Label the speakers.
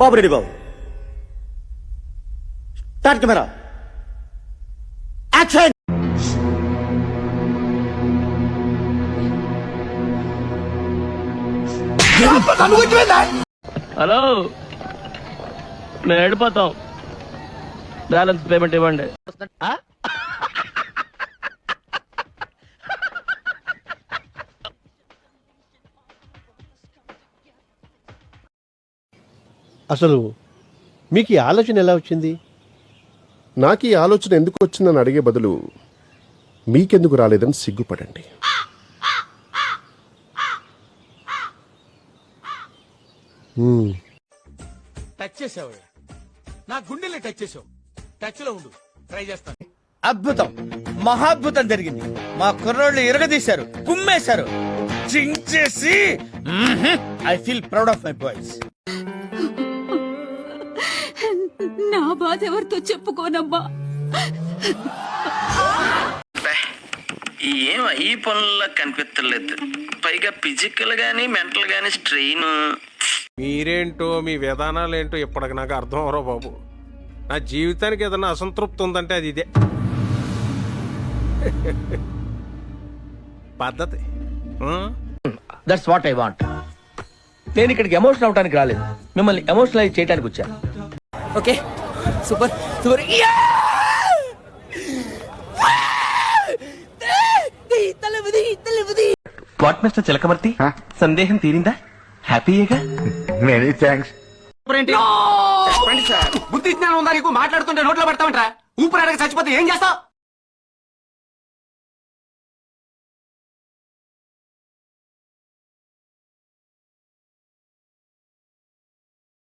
Speaker 1: బాబు ready బాబు. Start camera action.
Speaker 2: Hello, మేము వెళ్ళిపోతాం. బ్యాలెన్స్ పేమెంట్ ఇవ్వండి.
Speaker 3: అసలు మీకు ఈ ఆలోచన ఎలా వచ్చింది?
Speaker 4: నాకు ఈ ఆలోచన ఎందుకు వచ్చిందని అడిగే బదులు మీకెందుకు రాలేదని సిగ్గుపడండి.
Speaker 5: టచ్ చేసావు, నా గుండెల్ని టచ్ చేసావు. టచ్ లో ఉండు, ట్రై చేస్తాను.
Speaker 6: అద్భుతం, మహాద్భుతం జరిగింది. మా కుర్రోళ్ళు ఇరగదీశారు, కుమ్మేశారు, చించేసి. I feel proud of my boys.
Speaker 7: నా బాధ ఎవరితో చెప్పుకోనమ్మా.
Speaker 2: ఏం ఈ పనుల్లో కనిపించలేదు. పైగా ఫిజికల్ గానీ మెంటల్ గానీ స్ట్రెయిన్.
Speaker 5: మీరేంటో మీ విధానాలు ఏంటో ఇప్పటికి నాకు అర్థం అవరో బాబు. నా జీవితానికి ఏదైనా అసంతృప్తి ఉందంటే అది ఇదే పద్ధతి.
Speaker 2: That's what I want. నేను ఇక్కడికి ఎమోషనల్ అవడానికి రాలేదు, మిమ్మల్ని ఎమోషనలైజ్ చేయడానికి వచ్చాను.
Speaker 6: Okay, super super.
Speaker 2: What mister Chilakamarthi, సందేహం తీరిందా? హ్యాపీయేగా?
Speaker 8: Many thanks.
Speaker 5: బుద్ధి జ్ఞానం ఉందా నీకు? మాట్లాడుతుంటే నోట్లో పెడతామంటరా? ఊపిరి అడగ చచ్చిపోతే ఏం చేస్తావు?